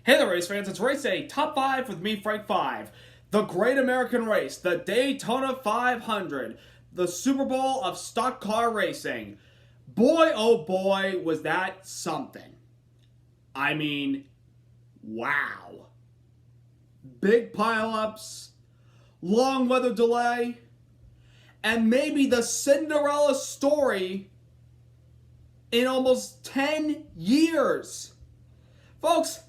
Hey there, race fans. It's Race Day, Top 5 with me, Frank 5. The Great American Race, the Daytona 500, the Super Bowl of stock car racing. Boy, oh boy, was that something. I mean, wow. Big pileups, long weather delay, and maybe the Cinderella story in almost 10 years. Folks,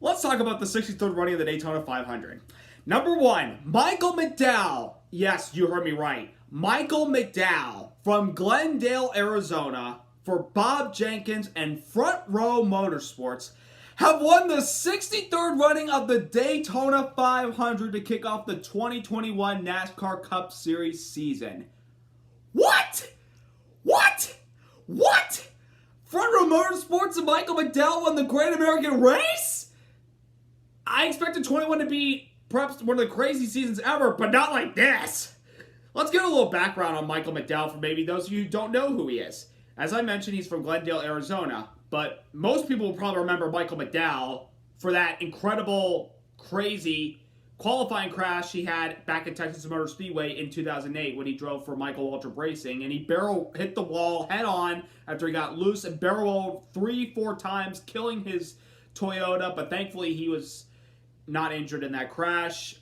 let's talk about the 63rd running of the Daytona 500. Number 1, Michael McDowell. Yes, you heard me right. Michael McDowell from Glendale, Arizona, for Bob Jenkins and Front Row Motorsports have won the 63rd running of the Daytona 500 to kick off the 2021 NASCAR Cup Series season. What? Front Row Motorsports and Michael McDowell won the Great American Race? I expected 21 to be perhaps one of the crazy seasons ever, but not like this. Let's get a little background on Michael McDowell for maybe those of you who don't know who he is. As I mentioned, he's from Glendale, Arizona, but most people will probably remember Michael McDowell for that incredible, crazy qualifying crash he had back at Texas Motor Speedway in 2008 when he drove for Michael Waltrip Racing, and he barrel hit the wall head on after he got loose and barrel rolled 3-4 times, killing his Toyota, but thankfully he was not injured in that crash.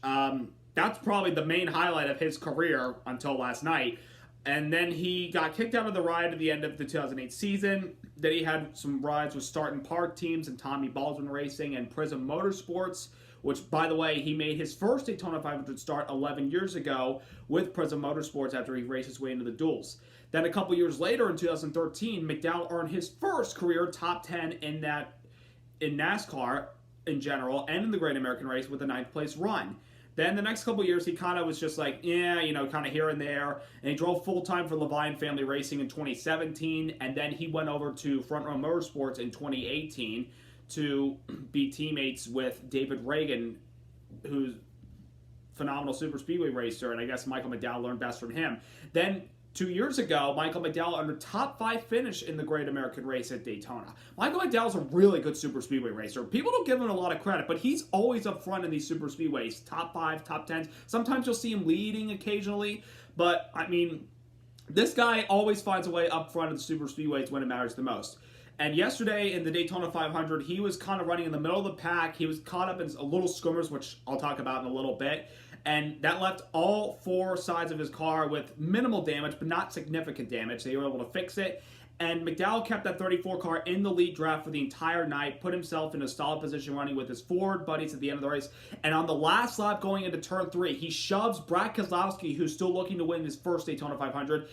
That's probably the main highlight of his career until last night. And then he got kicked out of the ride at the end of the 2008 season. Then he had some rides with Start and Park teams and Tommy Baldwin Racing and Prism Motorsports, which, by the way, he made his first Daytona 500 start 11 years ago with Prism Motorsports after he raced his way into the duels. Then a couple years later, in 2013, McDowell earned his first career top 10 in NASCAR in general and in the Great American Race with a 9th place run. Then the next couple years, he kind of was just like, kind of here and there. And he drove full-time for Levine Family Racing in 2017. And then he went over to Front Row Motorsports in 2018 to be teammates with David Reagan, who's a phenomenal super speedway racer. And I guess Michael McDowell learned best from him. Then 2 years ago, Michael McDowell earned a top 5 finish in the Great American Race at Daytona. Michael McDowell's a really good super speedway racer. People don't give him a lot of credit, but he's always up front in these super speedways. Top 5, top 10s. Sometimes you'll see him leading occasionally, but I mean, this guy always finds a way up front in the super speedways when it matters the most. And yesterday in the Daytona 500, he was kind of running in the middle of the pack. He was caught up in a little skimmers, which I'll talk about in a little bit. And that left all 4 sides of his car with minimal damage, but not significant damage. They were able to fix it. And McDowell kept that 34 car in the lead draft for the entire night, put himself in a solid position running with his Ford buddies at the end of the race. And on the last lap going into turn 3, he shoves Brad Keselowski, who's still looking to win his first Daytona 500,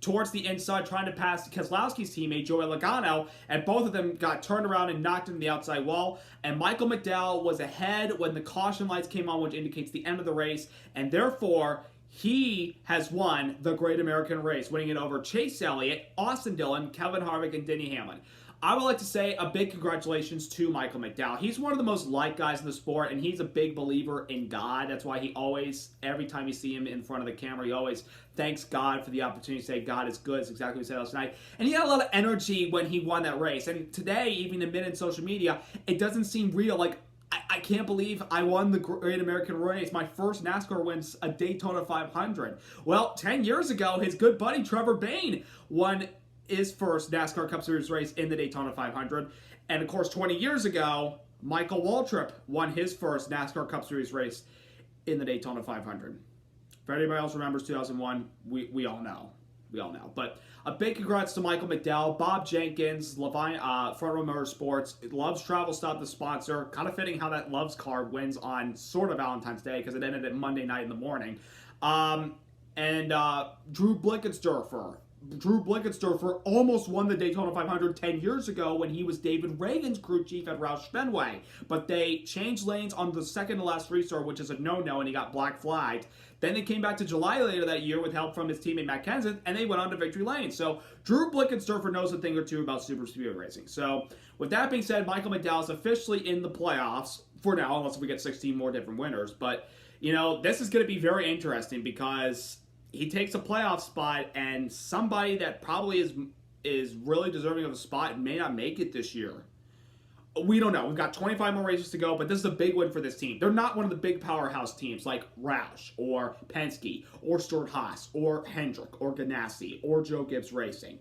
towards the inside, trying to pass Keselowski's teammate, Joey Logano, and both of them got turned around and knocked into the outside wall. And Michael McDowell was ahead when the caution lights came on, which indicates the end of the race, and therefore, he has won the Great American Race, winning it over Chase Elliott, Austin Dillon, Kevin Harvick, and Denny Hamlin. I would like to say a big congratulations to Michael McDowell. He's one of the most liked guys in the sport, and he's a big believer in God. That's why he always, every time you see him in front of the camera, he always thanks God for the opportunity to say God is good. It's exactly what he said last night. And he had a lot of energy when he won that race. And today, even amid in social media, it doesn't seem real. Like, I can't believe I won the Great American Race. My first NASCAR win's a Daytona 500. Well, 10 years ago, his good buddy Trevor Bayne won his first NASCAR Cup Series race in the Daytona 500. And of course, 20 years ago, Michael Waltrip won his first NASCAR Cup Series race in the Daytona 500. If anybody else remembers 2001, we all know. We all know. But a big congrats to Michael McDowell, Bob Jenkins, Levine, Front Row Motorsports, Love's Travel Stop, the sponsor. Kind of fitting how that Love's car wins on sort of Valentine's Day because it ended at Monday night in the morning. And Drew Blickensderfer. Drew Blickensderfer almost won the Daytona 500 10 years ago when he was David Reagan's crew chief at Roush Fenway. But they changed lanes on the second to last restart, which is a no-no, and he got black flagged. Then they came back to July later that year with help from his teammate Matt Kenseth, and they went on to victory lane. So Drew Blickensderfer knows a thing or two about super speedway racing. So with that being said, Michael McDowell is officially in the playoffs for now, unless we get 16 more different winners. But, you know, this is going to be very interesting because he takes a playoff spot, and somebody that probably is really deserving of a spot may not make it this year. We don't know. We've got 25 more races to go, but this is a big win for this team. They're not one of the big powerhouse teams like Roush or Penske or Stewart-Haas or Hendrick or Ganassi or Joe Gibbs Racing.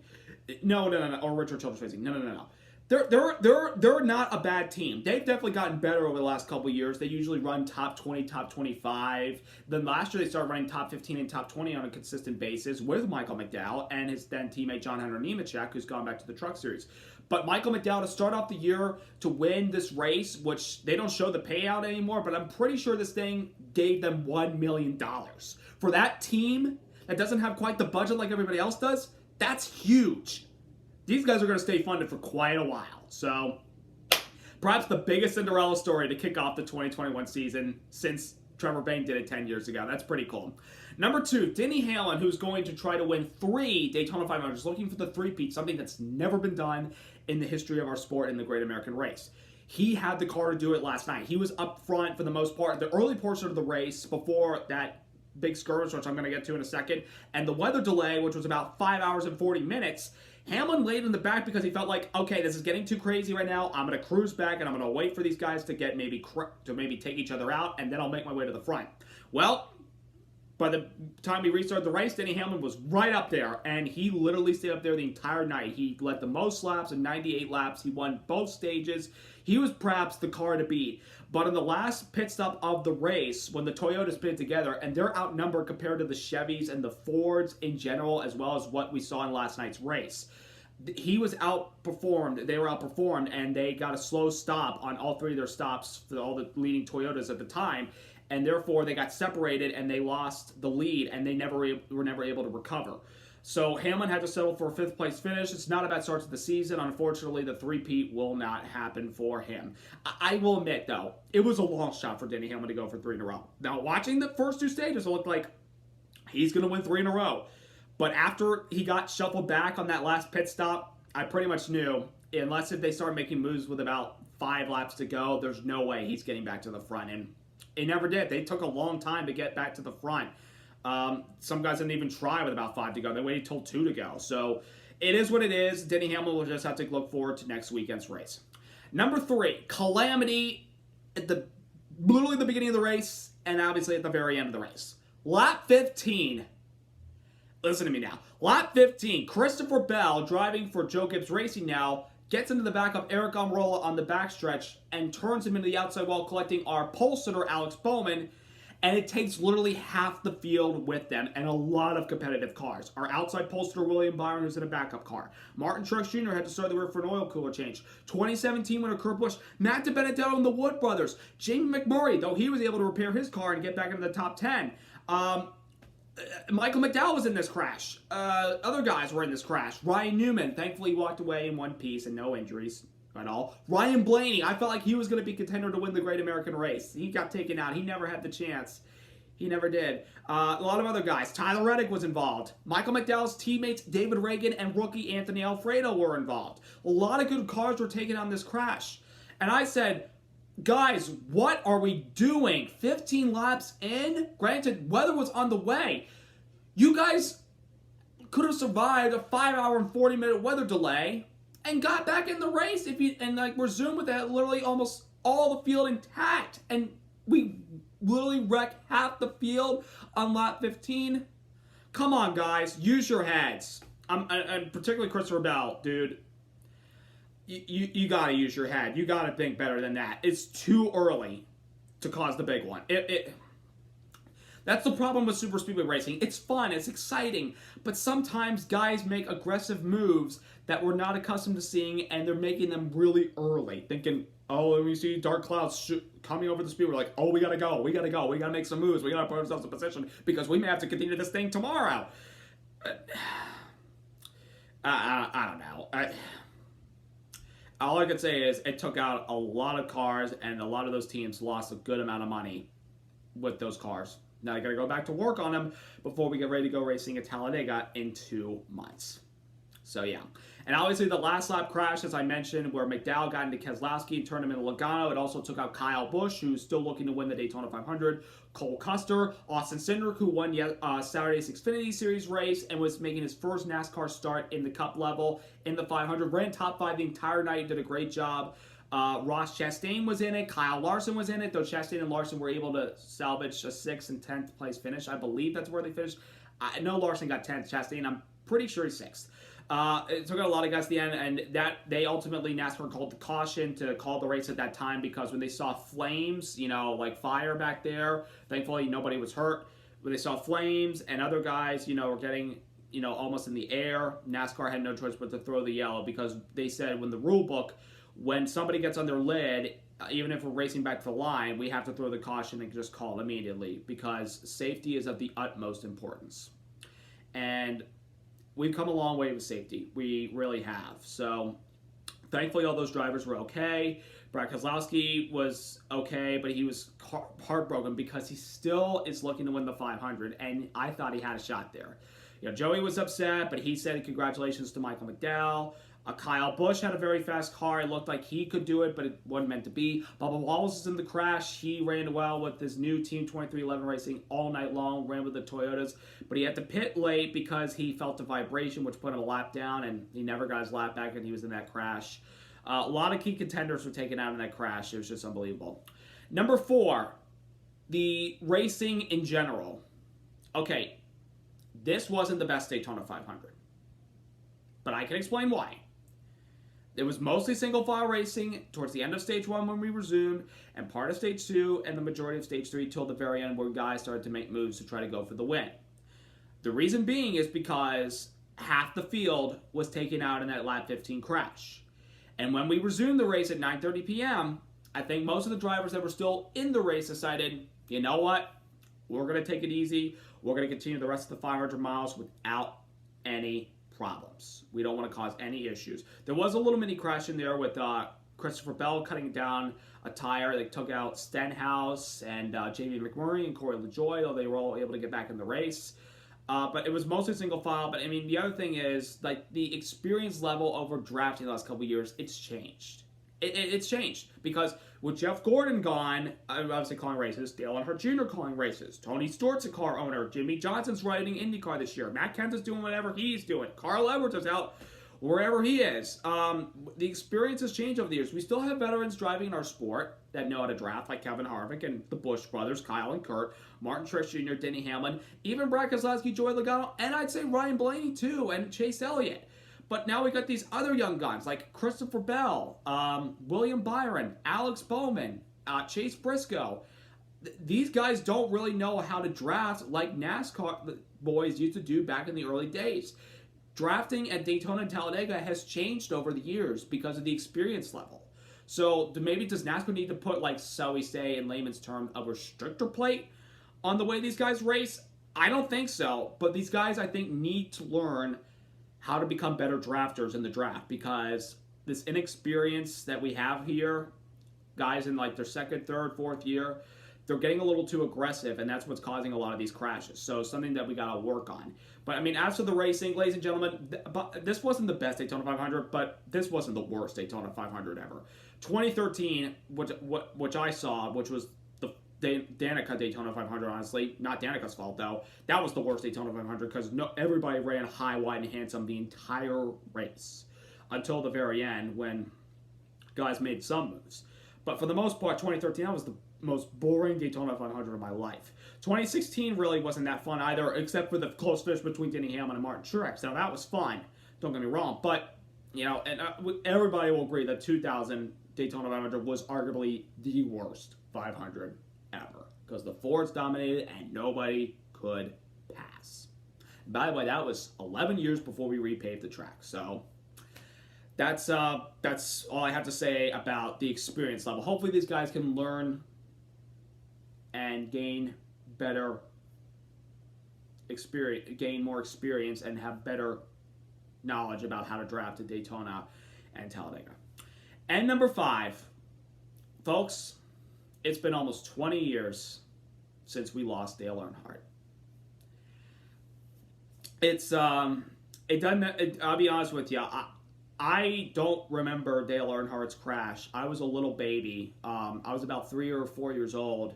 No, or Richard Childress Racing. No. They're not a bad team. They've definitely gotten better over the last couple of years. They usually run top 20, top 25. Then last year they started running top 15 and top 20 on a consistent basis with Michael McDowell and his then teammate John Henry Nemechek, who's gone back to the Truck Series. But Michael McDowell, to start off the year to win this race, which they don't show the payout anymore, but I'm pretty sure this thing gave them $1 million. For that team that doesn't have quite the budget like everybody else does, that's huge. These guys are going to stay funded for quite a while. So, perhaps the biggest Cinderella story to kick off the 2021 season since Trevor Bayne did it 10 years ago. That's pretty cool. Number 2, Denny Hamlin, who's going to try to win 3 Daytona 500s, looking for the three-peat, something that's never been done in the history of our sport in the Great American Race. He had the car to do it last night. He was up front for the most part, the early portion of the race before that big skirmish, which I'm going to get to in a second, and the weather delay, which was about 5 hours and 40 minutes. Hamlin laid in the back because he felt like, okay, this is getting too crazy right now. I'm going to cruise back and I'm going to wait for these guys to get maybe take each other out, and then I'll make my way to the front. Well, by the time we restarted the race, Denny Hamlin was right up there, and he literally stayed up there the entire night. He led the most laps in 98 laps. He won both stages. He was perhaps the car to beat. But in the last pit stop of the race, when the Toyotas pitted together, and they're outnumbered compared to the Chevys and the Fords in general, as well as what we saw in last night's race, he was outperformed. They were outperformed, and they got a slow stop on all 3 of their stops for all the leading Toyotas at the time. And therefore, they got separated, and they lost the lead, and they were never able to recover. So Hamlin had to settle for a 5th-place finish. It's not a bad start to the season. Unfortunately, the three-peat will not happen for him. I will admit, though, it was a long shot for Denny Hamlin to go for 3 in a row. Now, watching the first 2 stages, it looked like he's going to win 3 in a row. But after he got shuffled back on that last pit stop, I pretty much knew, unless if they start making moves with about 5 laps to go, there's no way he's getting back to the front. And he never did. They took a long time to get back to the front. Some guys didn't even try with about 5 to go. They waited till 2 to go. So it is what it is. Denny Hamlin will just have to look forward to next weekend's race. Number 3, calamity at literally the beginning of the race and obviously at the very end of the race. Lap 15. Listen to me now. Lap 15, Christopher Bell, driving for Joe Gibbs Racing now, gets into the back of Eric Almirola on the backstretch and turns him into the outside wall, collecting our pole sitter, Alex Bowman. And it takes literally half the field with them and a lot of competitive cars. Our outside pole sitter, William Byron, who's in a backup car. Martin Truex Jr. had to start the rear for an oil cooler change. 2017 winner Kurt Busch, Matt DiBenedetto and the Wood brothers. Jamie McMurray, though he was able to repair his car and get back into the top 10. Michael McDowell was in this crash. Other guys were in this crash. Ryan Newman, thankfully he walked away in one piece and no injuries at all. Ryan Blaney, I felt like he was going to be contender to win the Great American Race. He got taken out. He never had the chance. He never did. A lot of other guys. Tyler Reddick was involved. Michael McDowell's teammates David Reagan and rookie Anthony Alfredo were involved. A lot of good cars were taken on this crash. And I said, guys, what are we doing? 15 laps in? Granted, weather was on the way. You guys could have survived a 5-hour and 40-minute weather delay and got back in the race resumed with that literally almost all the field intact. And we literally wrecked half the field on lap 15. Come on, guys. Use your heads. And particularly Christopher Bell, dude. You got to use your head. You got to think better than that. It's too early to cause the big one. That's the problem with super speedway racing. It's fun, it's exciting, but sometimes guys make aggressive moves that we're not accustomed to seeing, and they're making them really early, thinking, oh, we see dark clouds coming over the speed. We're like, oh, we gotta go, we gotta make some moves, we gotta put ourselves in position because we may have to continue this thing tomorrow. I don't know. All I could say is it took out a lot of cars, and a lot of those teams lost a good amount of money with those cars. Now I gotta go back to work on them before we get ready to go racing at Talladega in 2 months. So yeah. And obviously the last lap crash, as I mentioned, where McDowell got into Keselowski and turned him into Logano. It also took out Kyle Busch, who's still looking to win the Daytona 500. Cole Custer, Austin Cindric, who won Saturday's Xfinity Series race and was making his first NASCAR start in the Cup level in the 500. Ran top 5 the entire night, did a great job. Ross Chastain was in it. Kyle Larson was in it, though Chastain and Larson were able to salvage a 6th and 10th place finish. I believe that's where they finished. I know Larson got 10th. Chastain, I'm pretty sure he's 6th. It took out a lot of guys at the end, and that they ultimately, NASCAR called the caution to call the race at that time because when they saw flames, like fire back there, thankfully nobody was hurt. When they saw flames and other guys, were getting, almost in the air, NASCAR had no choice but to throw the yellow because they said when the rule book, when somebody gets on their lid, even if we're racing back to the line, we have to throw the caution and just call it immediately because safety is of the utmost importance. And we've come a long way with safety. We really have. So thankfully all those drivers were okay. Brad Keselowski was okay, but he was heartbroken because he still is looking to win the 500, and I thought he had a shot there. Joey was upset, but he said congratulations to Michael McDowell. Kyle Busch had a very fast car. It looked like he could do it, but it wasn't meant to be. Bubba Wallace is in the crash. He ran well with his new Team 2311 Racing all night long, ran with the Toyotas, but he had to pit late because he felt a vibration, which put him a lap down, and he never got his lap back, and he was in that crash. A lot of key contenders were taken out in that crash. It was just unbelievable. Number 4, the racing in general. Okay, this wasn't the best Daytona 500, but I can explain why. It was mostly single-file racing towards the end of Stage 1 when we resumed, and part of Stage 2 and the majority of Stage 3 till the very end where guys started to make moves to try to go for the win. The reason being is because half the field was taken out in that lap 15 crash. And when we resumed the race at 9:30 p.m., I think most of the drivers that were still in the race decided, you know what, we're going to take it easy. We're going to continue the rest of the 500 miles without any problems. We don't want to cause any issues. There was a little mini crash in there with Christopher Bell cutting down a tire. They took out Stenhouse and Jamie McMurray and Corey LaJoie, though they were all able to get back in the race. But it was mostly single file. But I mean, the other thing is, like, the experience level over drafting the last couple of years, it's changed. It's changed because with Jeff Gordon gone, obviously calling races, Dale Earnhardt Jr. calling races, Tony Stewart's a car owner, Jimmy Johnson's riding IndyCar this year, Matt Kent is doing whatever he's doing, Carl Edwards is out wherever he is. The experience has changed over the years. We still have veterans driving in our sport that know how to draft, like Kevin Harvick and the Busch brothers, Kyle and Kurt, Martin Truex Jr., Denny Hamlin, even Brad Keselowski, Joey Logano, and I'd say Ryan Blaney too, and Chase Elliott. But now we got these other young guns like Christopher Bell, William Byron, Alex Bowman, Chase Briscoe. These guys don't really know how to draft like NASCAR boys used to do back in the early days. Drafting at Daytona and Talladega has changed over the years because of the experience level. So maybe does NASCAR need to put, like, so we say in layman's term, a restrictor plate on the way these guys race? I don't think so. But these guys, I think, need to learn how to become better drafters in the draft because this inexperience that we have here, guys in like their second, third, fourth year, they're getting a little too aggressive, and that's what's causing a lot of these crashes. So something that we got to work on. But I mean, as for the racing, ladies and gentlemen, this wasn't the best Daytona 500, but this wasn't the worst Daytona 500 ever. 2013, which I saw, which was Danica Daytona 500, honestly. Not Danica's fault, though. That was the worst Daytona 500 because everybody ran high, wide, and handsome the entire race until the very end when guys made some moves. But for the most part, 2013, that was the most boring Daytona 500 of my life. 2016 really wasn't that fun either, except for the close finish between Denny Hamlin and Martin Truex. Now, that was fun. Don't get me wrong. But, and everybody will agree that 2000 Daytona 500 was arguably the worst 500 ever because the Fords dominated and nobody could pass. And by the way, that was 11 years before we repaved the track. So that's all I have to say about the experience level. Hopefully these guys can learn and gain better experience, gain more experience, and have better knowledge about how to draft at Daytona and Talladega. And number 5, folks, it's been almost 20 years since we lost Dale Earnhardt. I'll be honest with you, I don't remember Dale Earnhardt's crash. I was a little baby. I was about 3 or 4 years old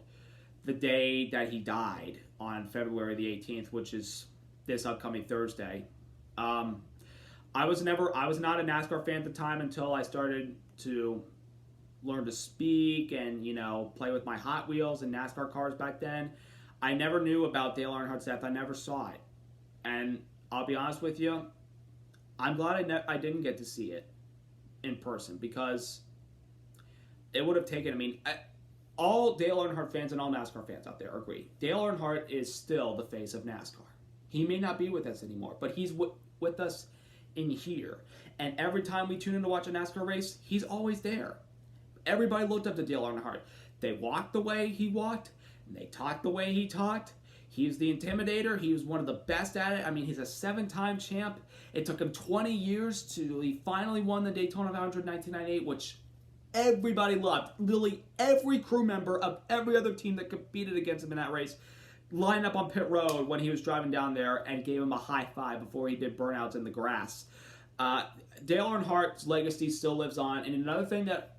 the day that he died on February the 18th, which is this upcoming Thursday. I was not a NASCAR fan at the time until I started to learn to speak and, play with my Hot Wheels and NASCAR cars back then, I never knew about Dale Earnhardt's death. I never saw it. And I'll be honest with you, I'm glad I didn't get to see it in person, because it would have taken, all Dale Earnhardt fans and all NASCAR fans out there agree. Dale Earnhardt is still the face of NASCAR. He may not be with us anymore, but he's with us in here. And every time we tune in to watch a NASCAR race, he's always there. Everybody looked up to Dale Earnhardt. They walked the way he walked, and they talked the way he talked. He's the intimidator. He was one of the best at it. He's a 7-time champ. It took him 20 years to he finally won the Daytona 500 in 1998, which everybody loved. Literally every crew member of every other team that competed against him in that race lined up on pit road when he was driving down there and gave him a high five before he did burnouts in the grass. Dale Earnhardt's legacy still lives on. And another thing that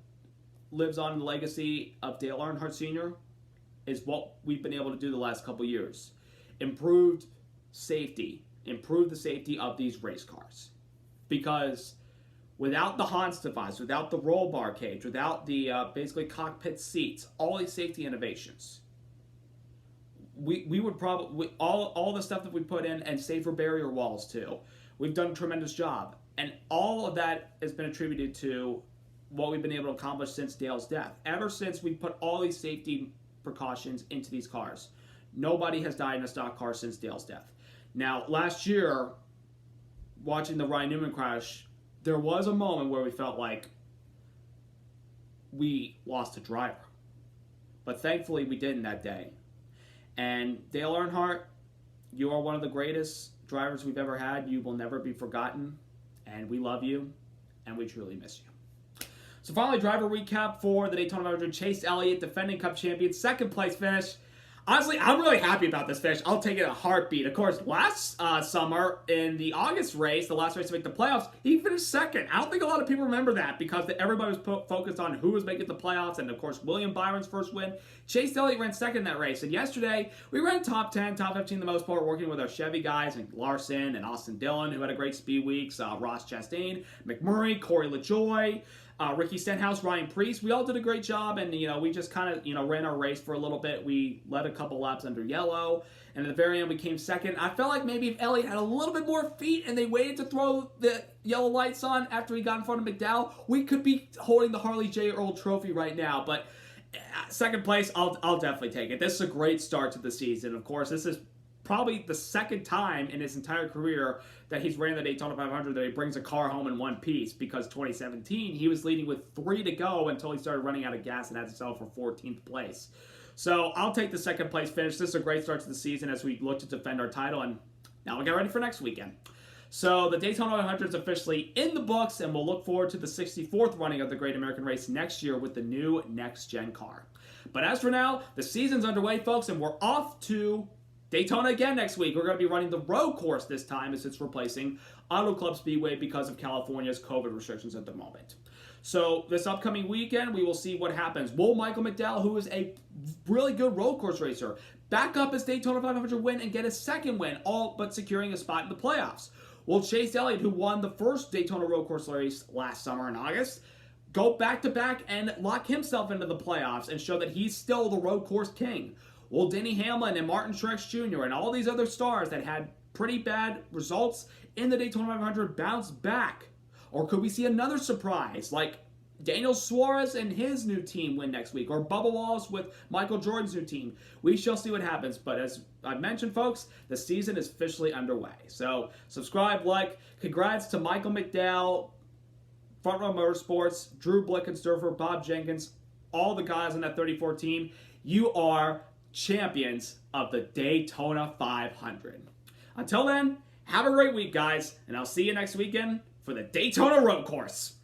lives on in the legacy of Dale Earnhardt Sr. is what we've been able to do the last couple years. Improved safety. Improve the safety of these race cars. Because without the Hans device, without the roll bar cage, without the basically cockpit seats, all these safety innovations, we would probably, all the stuff that we put in, and safer barrier walls too, we've done a tremendous job. And all of that has been attributed to what we've been able to accomplish since Dale's death. Ever since we put all these safety precautions into these cars, nobody has died in a stock car since Dale's death. Now, last year, watching the Ryan Newman crash, there was a moment where we felt like we lost a driver. But thankfully, we didn't that day. And Dale Earnhardt, you are one of the greatest drivers we've ever had. You will never be forgotten. And we love you. And we truly miss you. So finally, driver recap for the Daytona 500. Chase Elliott, defending Cup champion, second place finish. Honestly, I'm really happy about this finish. I'll take it a heartbeat. Of course, last summer in the August race, the last race to make the playoffs, he finished second. I don't think a lot of people remember that because everybody was focused on who was making the playoffs, and of course, William Byron's first win. Chase Elliott ran second in that race, and yesterday, we ran top 10, top 15 the most part, working with our Chevy guys, and Larson and Austin Dillon, who had a great speed weeks, Ross Chastain, McMurray, Corey LaJoie, Ricky Stenhouse, Ryan Preece. We all did a great job, and we just kind of ran our race for a little bit. We led a couple laps under yellow, and at the very end we came second. I felt like maybe if Elliott had a little bit more feet and they waited to throw the yellow lights on after he got in front of McDowell, we could be holding the Harley J. Earl Trophy right now. But second place, I'll definitely take it. This is a great start to the season. Of course, this is probably the second time in his entire career that he's ran the Daytona 500 that he brings a car home in one piece, because 2017 he was leading with 3 to go until he started running out of gas and had to settle for 14th place. So I'll take the second place finish. This is a great start to the season as we look to defend our title, and now we'll get ready for next weekend. So the Daytona 500 is officially in the books, and we'll look forward to the 64th running of the Great American Race next year with the new next-gen car. But as for now, the season's underway, folks, and we're off to Daytona again next week. We're going to be running the road course this time, as it's replacing Auto Club Speedway because of California's COVID restrictions at the moment. So this upcoming weekend, we will see what happens. Will Michael McDowell, who is a really good road course racer, back up his Daytona 500 win and get his second win, all but securing a spot in the playoffs? Will Chase Elliott, who won the first Daytona road course race last summer in August, go back-to-back and lock himself into the playoffs and show that he's still the road course king? Will Denny Hamlin and Martin Truex Jr. and all these other stars that had pretty bad results in the Daytona 500 bounce back? Or could we see another surprise like Daniel Suarez and his new team win next week, or Bubba Wallace with Michael Jordan's new team? We shall see what happens, but as I mentioned, folks, the season is officially underway. So subscribe, like, congrats to Michael McDowell, Front Row Motorsports, Drew Blickensderfer, Bob Jenkins, all the guys on that 34 team. You are champions of the Daytona 500. Until then, have a great week, guys, and I'll see you next weekend for the Daytona Road Course.